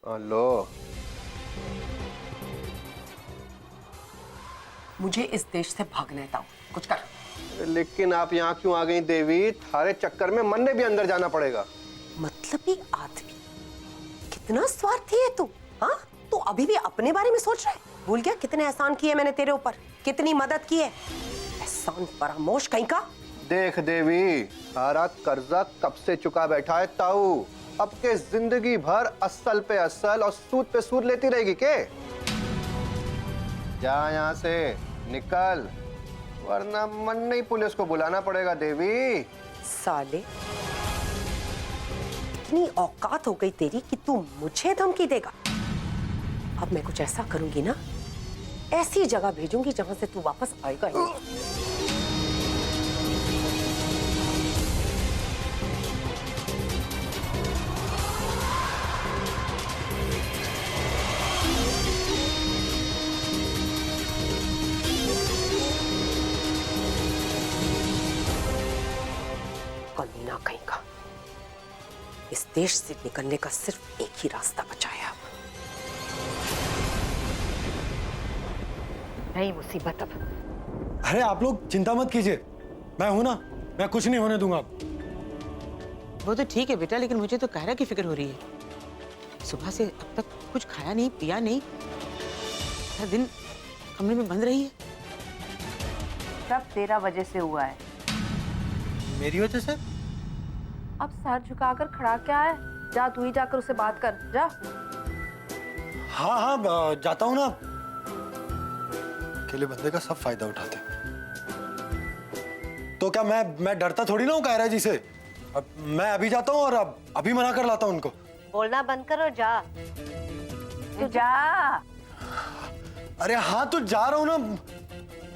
Hello. मुझे इस देश से भागना है ताऊ, कुछ कर। लेकिन आप यहाँ क्यों आ गई देवी? थारे चक्कर में मन ने भी अंदर जाना पड़ेगा। मतलबी आदमी, कितना स्वार्थी है तू। हाँ, तू अभी भी अपने बारे में सोच रहा है? भूल गया कितने एहसान किए मैंने तेरे ऊपर, कितनी मदद की है। एहसान फरामोश कहीं का। देख देवी, सारा कर्जा कब से चुका बैठा है ताऊ। अब के जिंदगी भर अस्सल पे अस्सल और सूद पे सूद लेती रहेगी के? जा यहाँ से निकल, वरना मन नहीं पुलिस को बुलाना पड़ेगा देवी। साले, इतनी औकात हो गई तेरी कि तू मुझे धमकी देगा। अब मैं कुछ ऐसा करूंगी ना, ऐसी जगह भेजूंगी जहां से तू वापस आएगा ही नहीं। कमीना कहीं का। इस देश से निकलने का सिर्फ एक ही रास्ता बचा है अब। नहीं मुसीबत अब। अरे आप लोग चिंता मत कीजिए, मैं हूं ना, मैं कुछ नहीं होने दूंगा। वो तो ठीक है बेटा, लेकिन मुझे तो कायरा की फिक्र हो रही है। सुबह से अब तक कुछ खाया नहीं पिया नहीं, हर दिन कमरे में बंद रही है। सब तेरा वजह से हुआ है। मेरी वजह से? अब सर झुकाकर खड़ा क्या है? जा तू ही जाकर उससे बात कर, जा। हाँ हाँ जाता हूँ ना। अकेले बंदे का सब फायदा उठाते। तो क्या मैं डरता थोड़ी ना हूँ कायरा जी से। अब मैं अभी जाता हूँ और अभी मना कर लाता हूँ उनको। बोलना बंद कर और जा। तू जा। अरे हाँ तो जा रहा हूँ ना,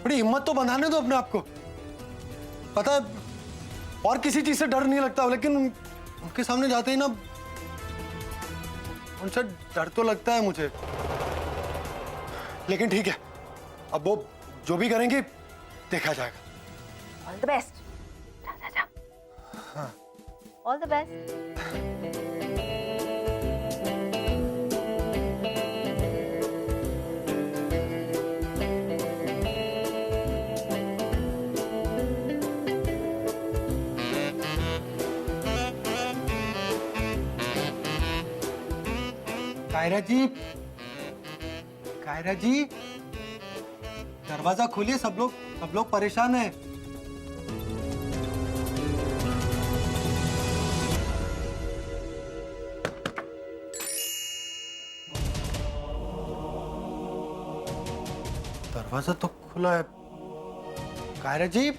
थोड़ी हिम्मत तो बंधाने दो अपने आप को। पता है और किसी चीज से डर नहीं लगता, लेकिन उनके सामने जाते ही ना उनसे डर तो लगता है मुझे। लेकिन ठीक है, अब वो जो भी करेंगे देखा जाएगा। All the best. जा जा जा। हाँ। All the best. Kaira ji, Kaira ji, दरवाजा खोलिए, सब लोग परेशान हैं। दरवाजा तो खुला है। कायरा जी,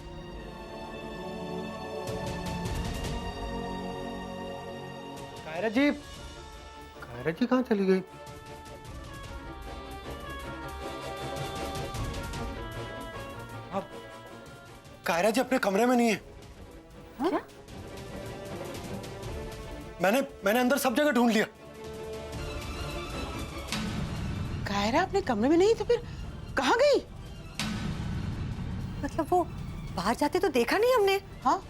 कायरा जी, कायरा जी कहाँ चली गई? अब कायरा जी अपने कमरे में नहीं है। क्या? मैंने अंदर सब जगह ढूंढ लिया। कायरा अपने कमरे में नहीं तो फिर कहाँ गई? मतलब वो बाहर जाते तो देखा नहीं हमने। हाँ,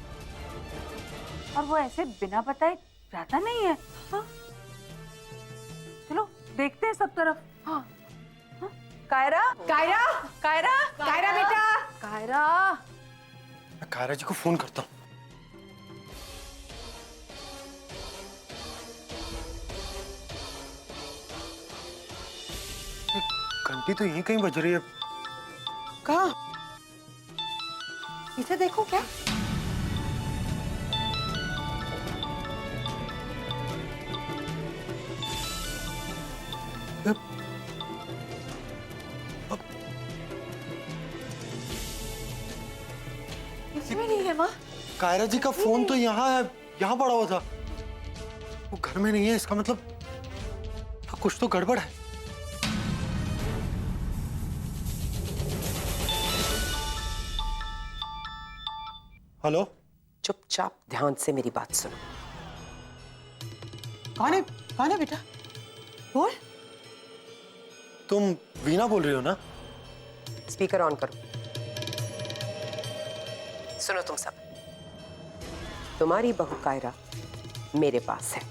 और वो ऐसे बिना बताए जाता नहीं है। हाँ? चलो देखते हैं सब तरफ। हाँ, हाँ? कायरा, कायरा, कायरा, कायरा बेटा, कायरा। मैं कायरा जी को फोन करता हूँ। घंटी तो यहीं कहीं बज रही है। कहाँ? इसे देखो क्या? इसमें नहीं है माँ। कायरा जी का फोन तो यहाँ है, यहाँ पड़ा हुआ था। वो घर में नहीं है, इसका मतलब तो कुछ तो गड़बड़ है। हेलो, चुपचाप ध्यान से मेरी बात सुनो। कौन है बेटा? बोल। तुम वीना बोल रही हो ना? स्पीकर ऑन करो। सुनो तुम सब, तुम्हारी बहू कायरा मेरे पास है।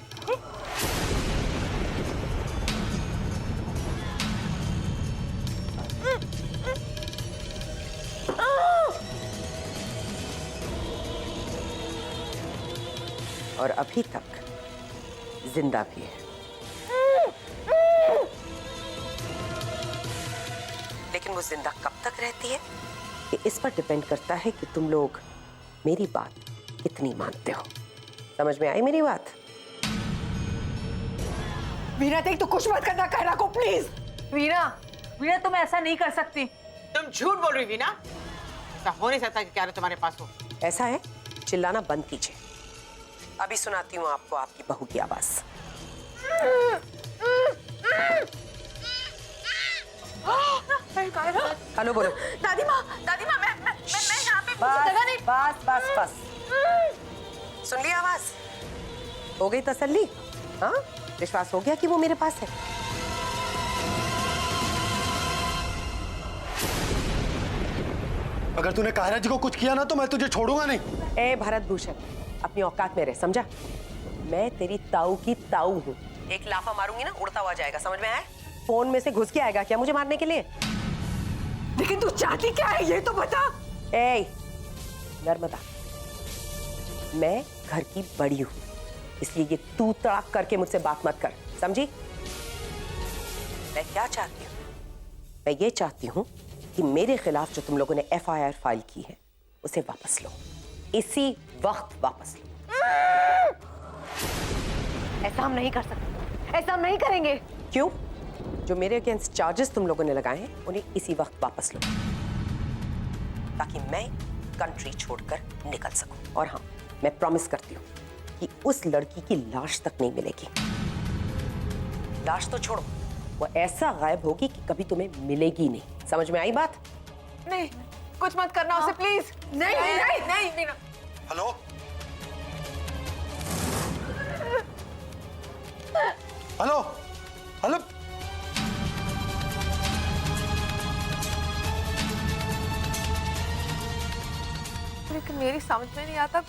और अभी तक जिंदा भी है। लेकिन वो जिंदा कब तक रहती है ये इस पर डिपेंड करता है कि तुम लोग मेरी बात कितनी मानते हो। समझ में आई मेरी बात? वीणा देख, तो कुछ मत करना कायरा को प्लीज। वीणा, वीणा तुम ऐसा नहीं कर सकती। तुम झूठ बोल रही वीना। ऐसा हो नहीं सकता कि कायरा तुम्हारे पास हो। ऐसा है, चिल्लाना बंद कीजिए। अभी सुनाती हूँ आपको आपकी बहू की आवाज। हेलो बोलो। दादी माँ, मैं यहाँ पे बस बस बस। सुन लिया आवाज? हो गई तसल्ली? हाँ, विश्वास हो गया कि वो मेरे पास है। अगर तूने कायरा जी को कुछ किया ना तो मैं तुझे छोड़ूंगा नहीं। ए भरत भूषण, अपनी औकात में रह, समझा? मैं तेरी ताऊ की ताऊ हूँ। एक लाफा मारूंगी ना उड़ता हुआ जाएगा, समझ में आया? फोन में से घुस के आएगा क्या मुझे मारने के लिए? लेकिन तू चाहती क्या है ये तो बता। ए नर्मदा, मैं घर की बड़ी हूँ, इसलिए ये तू तड़ाक करके मुझसे बात मत कर, समझी? मैं क्या चाहती हूँ? मैं ये चाहती हूँ कि मेरे खिलाफ जो तुम लोगों ने FIR फाइल की है उसे वापस लो, इसी वक्त वापस लो। ऐसा हम नहीं कर सकते, ऐसा हम नहीं करेंगे। क्यों? जो मेरे अगेंस्ट चार्जेस तुम लोगों ने लगाए हैं उन्हें इसी वक्त वापस लो, ताकि मैं कंट्री छोड़कर निकल सकूं। और हाँ, मैं प्रॉमिस करती हूँ कि उस लड़की की लाश तक नहीं मिलेगी। लाश तो छोड़ो, वो ऐसा गायब होगी कि कभी तुम्हें मिलेगी नहीं। समझ में आई बात? नहीं, कुछ मत करना उसे प्लीज। नहीं नहीं नहीं वीणा। Hello, hello, hello. लेकिन मेरी समझ में नहीं आता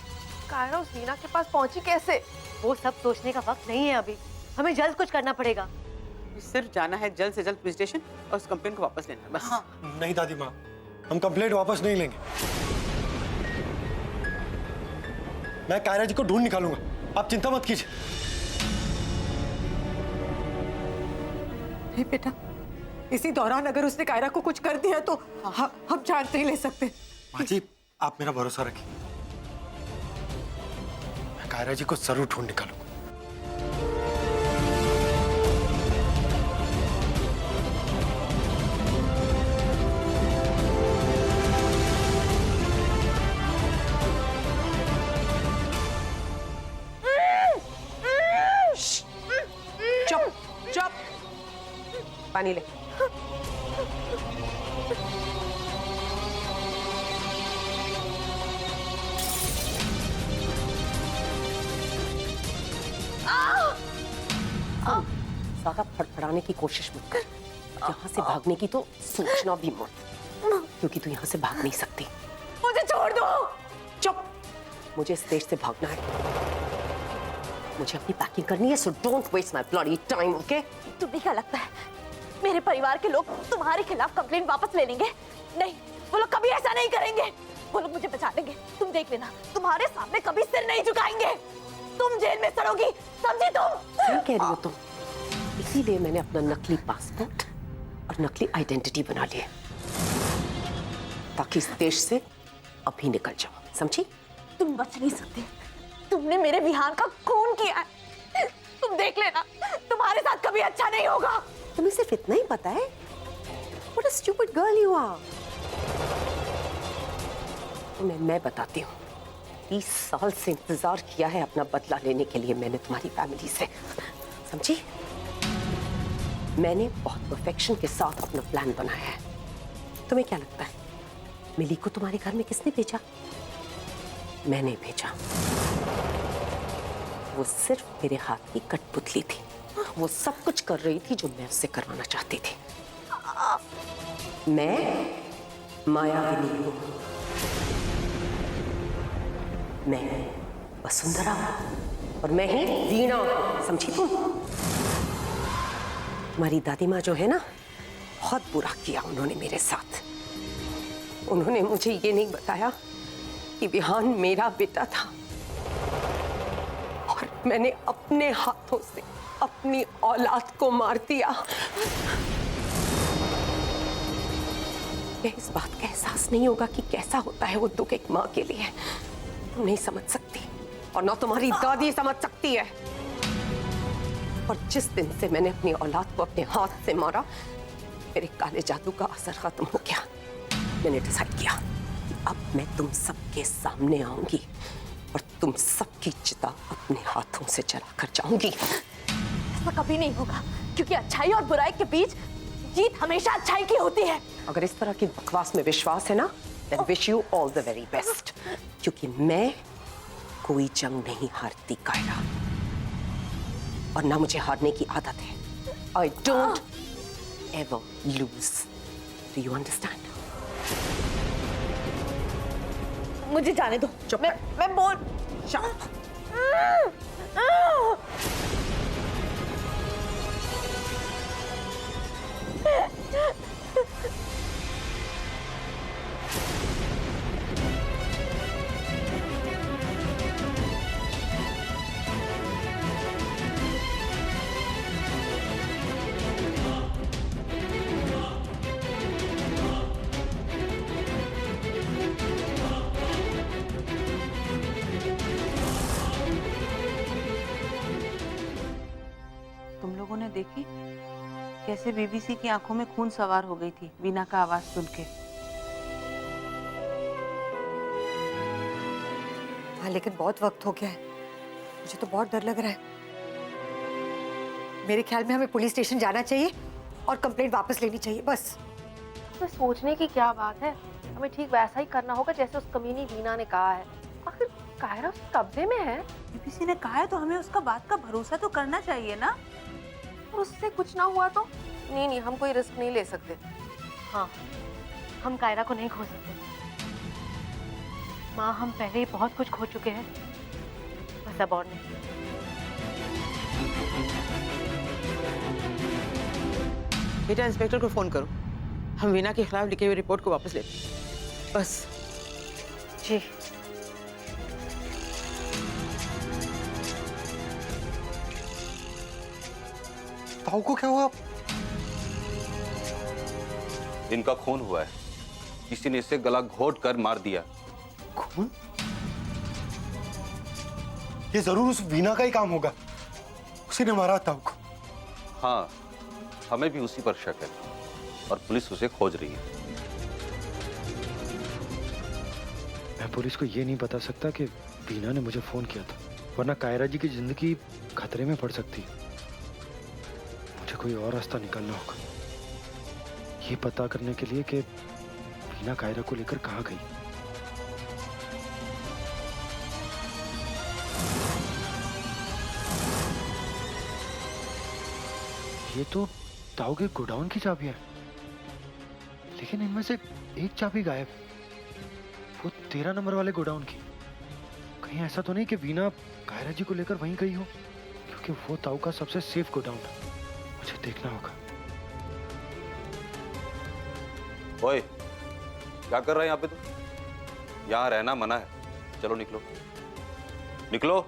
कायरा उस वीणा के पास पहुंची कैसे। वो सब सोचने का वक्त नहीं है अभी, हमें जल्द कुछ करना पड़ेगा। सिर्फ जाना है जल्द से जल्द पुलिस स्टेशन और उस कंप्लेंट को वापस लेना, बस। हाँ। नहीं दादी माँ, हम कंप्लेंट वापस नहीं लेंगे। मैं कायरा जी को ढूंढ निकालूंगा, आप चिंता मत कीजिए। नहीं बेटा, इसी दौरान अगर उसने कायरा को कुछ कर दिया तो हम जान नहीं ले सकते। माँ जी, आप मेरा भरोसा रखिए, मैं कायरा जी को जरूर ढूंढ निकालूंगा। चुप चुप, पानी ले। ज्यादा फड़फड़ाने की कोशिश मत कर। यहाँ से भागने की तो सोचना भी मत, क्योंकि तू यहाँ से भाग नहीं सकती। मुझे छोड़ दो। चुप, मुझे इस देश से भागना है, मुझे अपनी पैकिंग करनी है, so don't waste my bloody time, okay? तुम्हें क्या लगता है मेरे परिवार के लोग तुम्हारे खिलाफ कंप्लेंट वापस ले लेंगे? नहीं, वो लोग कभी ऐसा नहीं करेंगे। वो लोग मुझे बचा लेंगे, तुम देख लेना। तुम्हारे सामने कभी सिर नहीं झुकाएंगे। तुम जेल में सड़ोगी, समझी तुम? सही कह रही हो तुम। इसीलिए मैंने अपना नकली पासपोर्ट और नकली आइडेंटिटी बना ली है, ताकि इस देश से अभी निकल जाओ, समझी? तुम बच नहीं सकते। तुमने मेरे विहान का खून किया है। तुम देख लेना, तुम्हारे साथ कभी अच्छा नहीं होगा। तुम्हें सिर्फ इतना ही पता है? What a stupid girl you are। तुम्हें मैं बताती हूँ, 30 साल से इंतजार किया है अपना बदला लेने के लिए मैंने तुम्हारी फैमिली से, समझी? मैंने बहुत परफेक्शन के साथ अपना प्लान बनाया है। तुम्हें क्या लगता है मिली को तुम्हारे घर में किसने भेजा? मैंने भेजा। वो सिर्फ मेरे हाथ की कठपुतली थी, वो सब कुछ कर रही थी जो मैं उससे करवाना चाहती थी। मैं मायाविनी हूँ, मैं वसुंधरा हूँ और मैं ही वीणा हूँ, समझी तुम? तुम्हारी दादी माँ जो है ना, बहुत बुरा किया उन्होंने मेरे साथ। उन्होंने मुझे ये नहीं बताया कि विहान मेरा बेटा था। मैंने अपने हाथों से अपनी औलाद को मार दिया। इस बात का एहसास नहीं होगा कि कैसा होता है वो दुख एक माँ के लिए। तुम नहीं समझ सकती और ना तुम्हारी दादी समझ सकती है। और जिस दिन से मैंने अपनी औलाद को अपने हाथ से मारा, मेरे काले जादू का असर खत्म हो गया। मैंने डिसाइड किया कि अब मैं तुम सबके सामने आऊंगी और तुम सबकी चिता अपने हाथों से जलाकर जाऊंगी। ऐसा कभी नहीं होगा, क्योंकि अच्छाई और बुराई के बीच जीत हमेशा अच्छाई की होती है। अगर इस तरह की बकवास में विश्वास है ना, then wish you all the very best। क्योंकि मैं कोई जंग नहीं हारती कायरा, और ना मुझे हारने की आदत है। I don't ever lose। Do you understand? मुझे जाने दो। चुप मैं बोल। शांत। तुम लोगों ने देखी कैसे बीबीसी की आंखों में खून सवार हो गई थी वीना का आवाज सुन के। हाँ, लेकिन बहुत वक्त हो गया है। मुझे तो बहुत डर लग रहा है। मेरे ख्याल में हमें पुलिस स्टेशन जाना चाहिए और कंप्लेंट वापस लेनी चाहिए, बस। इसमें सोचने की क्या बात है? हमें ठीक वैसा ही करना होगा जैसे उस कमीनी वीना ने कहा है। आखिर कायरा उसके कब्जे में है। बीबीसी ने कहा है तो हमें उसका बात का भरोसा तो करना चाहिए ना। और उससे कुछ ना हुआ तो? नहीं, हम कोई रिस्क नहीं ले सकते। हाँ, हम कायरा को नहीं खो सकते। माँ, हम पहले ही बहुत कुछ खो चुके हैं, बस अब और नहीं। बेटा इंस्पेक्टर को फोन करो, हम वीना के खिलाफ लिखे हुए रिपोर्ट को वापस लेते हैं। बस। जी। ताऊ को क्या हुआ? इनका खून हुआ है, किसी ने इसे गला घोट कर मार दिया। खून? ये जरूर उस वीना का ही काम होगा। उसी ने मारा ताऊ को। हाँ, हमें भी उसी पर शक है और पुलिस उसे खोज रही है। मैं पुलिस को ये नहीं बता सकता कि वीना ने मुझे फोन किया था, वरना कायरा जी की जिंदगी खतरे में पड़ सकती। मुझे कोई और रास्ता निकालना होगा, ये पता करने के लिए कि वीना कायरा को लेकर कहाँ गई। ये तो ताऊ के गोडाउन की चाबी है, लेकिन इनमें से एक चाबी गायब, वो 13 नंबर वाले गोडाउन की। कहीं ऐसा तो नहीं कि वीना कायरा जी को लेकर वहीं गई हो, क्योंकि वो ताऊ का सबसे सेफ गोडाउन है। मुझे देखना होगा। ओए, क्या कर रहा है यहाँ पे तुम? यहाँ रहना मना है, चलो निकलो, निकलो।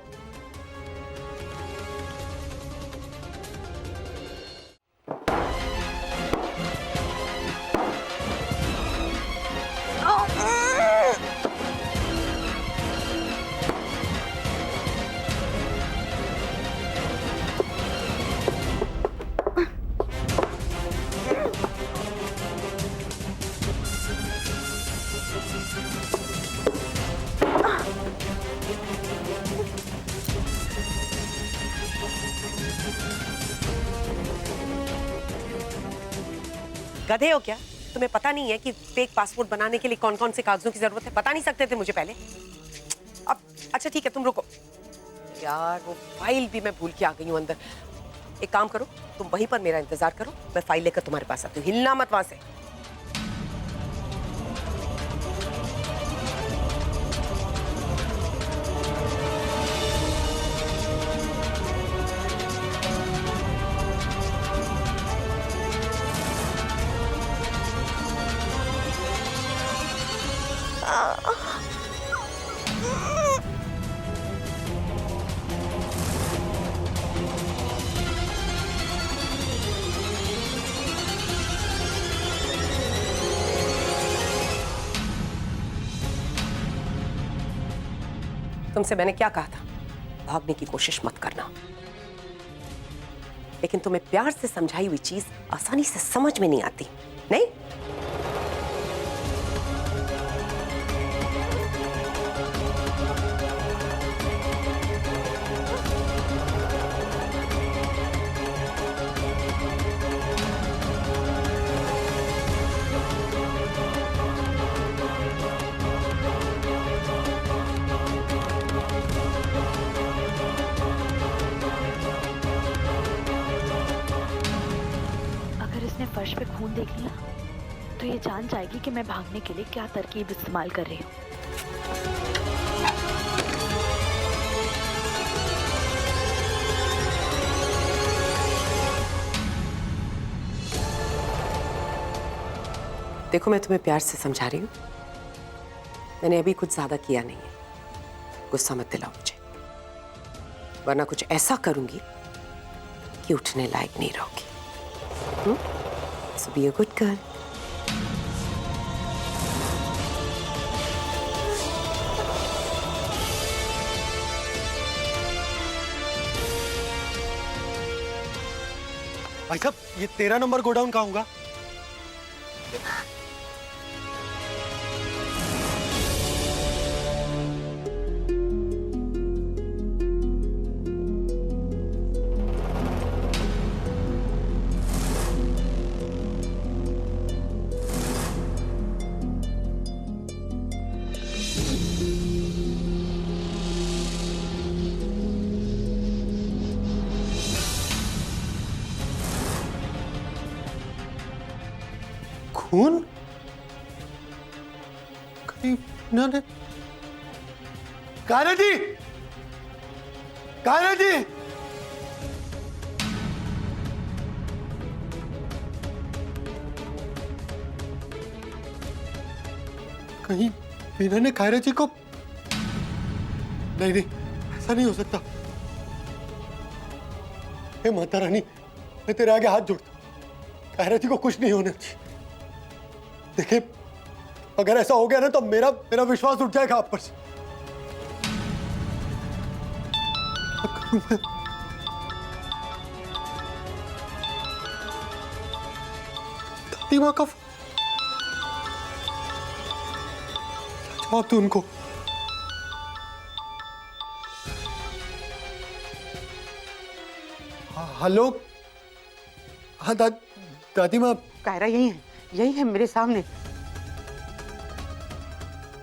गधे हो क्या? तुम्हें पता नहीं है कि फेक पासपोर्ट बनाने के लिए कौन कौन से कागजों की जरूरत है? बता नहीं सकते थे मुझे पहले? अब अच्छा ठीक है, तुम रुको यार, वो फाइल भी मैं भूल के आ गई हूँ अंदर। एक काम करो, तुम वहीं पर मेरा इंतजार करो, मैं फाइल लेकर तुम्हारे पास आती हूँ। हिलना मत वहां से। तुमसे मैंने क्या कहा था? भागने की कोशिश मत करना। लेकिन तुम्हें प्यार से समझाई हुई चीज आसानी से समझ में नहीं आती, नहीं? अगर इसने फर्श पे खून देख लिया तो ये जान जाएगी कि मैं भागने के लिए क्या तरकीब इस्तेमाल कर रही हूँ। देखो, मैं तुम्हें प्यार से समझा रही हूँ। मैंने अभी कुछ ज्यादा किया नहीं है। गुस्सा मत दिलाओ मुझे, वरना कुछ ऐसा करूंगी कि उठने लायक नहीं रहोगी। So be a good girl. भाई साहब, ये 13 नंबर गोडाउन कहाँ होगा? खून? कहीं इन्होंने कायरा जी, कायरा जी, कहीं मीना ने कायरा जी को, नहीं नहीं, ऐसा नहीं हो सकता। हे माता रानी, मैं तेरे आगे हाथ जोड़ता हूं, कायरा जी को कुछ नहीं होना चाहिए। देखिए, अगर ऐसा हो गया ना तो मेरा विश्वास उठ जाएगा आप पर से। क्या करूं मैं? दादी माँ का जवाब दो उनको। हेलो, हाँ दादी माँ। कायरा यही है मेरे सामने।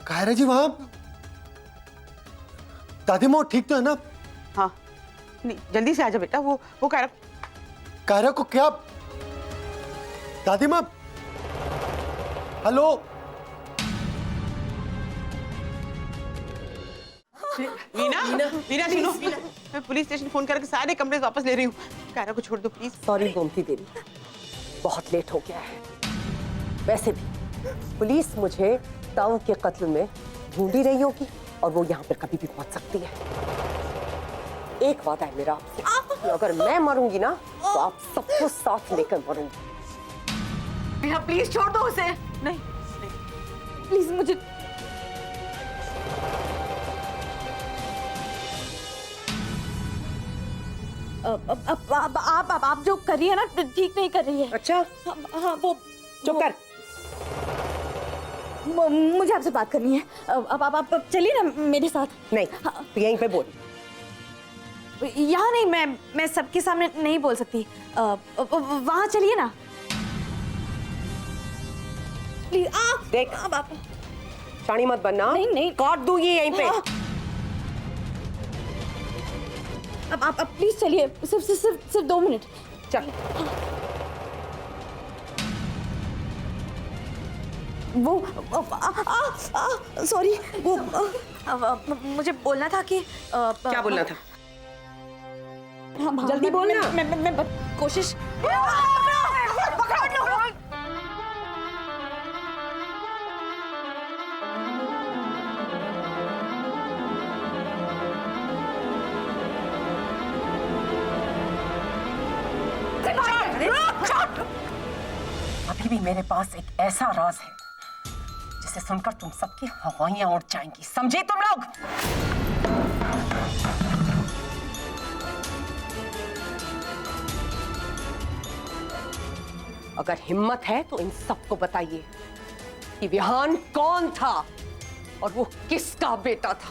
कायरा जी वहां? दादी माँ ठीक तो है ना? हाँ, नहीं, जल्दी से आजा बेटा। वो कायरा को क्या? दादी माँ, हेलो। वीना सुनो, मैं पुलिस स्टेशन फोन करके सारे कमरे वापस ले रही हूँ। कायरा को छोड़ दो प्लीज। सॉरी गोमती देवी, बहुत लेट हो गया है। वैसे भी पुलिस मुझे ताऊ के कत्ल में ढूंढ ही रही होगी और वो यहाँ पर कभी भी पहुंच सकती है। एक वादा है मेरा आपसे कि अगर मैं मरूंगी ना तो आप सबको साथ लेकर मरूंगी। भैया प्लीज छोड़ दो उसे। नहीं प्लीज मुझे। आप जो कर रही है ना ठीक नहीं कर रही है। अच्छा, हाँ वो चुप कर। मुझे आपसे बात करनी है। अब आप चलिए ना मेरे साथ। नहीं, तो यहीं पे बोल। यहाँ नहीं, मैं सबके सामने नहीं बोल सकती। वहाँ चलिए ना प्लीज। देख, आप शानी मत बनना। नहीं काट दूंगी यहीं पे। अब आप प्लीज चलिए। सिर्फ 2 मिनट। चल। वो सॉरी, वो मुझे बोलना था कि क्या बोलना था? हाँ, जल्दी बोलना। मैं कोशिश। अभी भी मेरे पास एक ऐसा राज है जिसे सुनकर तुम सबकी हवाइयां उड़ जाएंगी। समझे तुम लोग? अगर हिम्मत है तो इन सबको बताइए कि विहान कौन था और वो किसका बेटा था।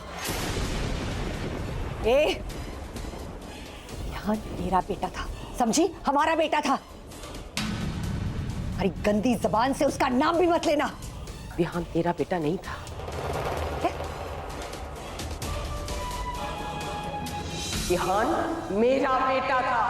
विहान मेरा बेटा था, समझी? हमारा बेटा था। हमारी गंदी जबान से उसका नाम भी मत लेना। विहान तेरा बेटा नहीं था। क्या? विहान मेरा बेटा था।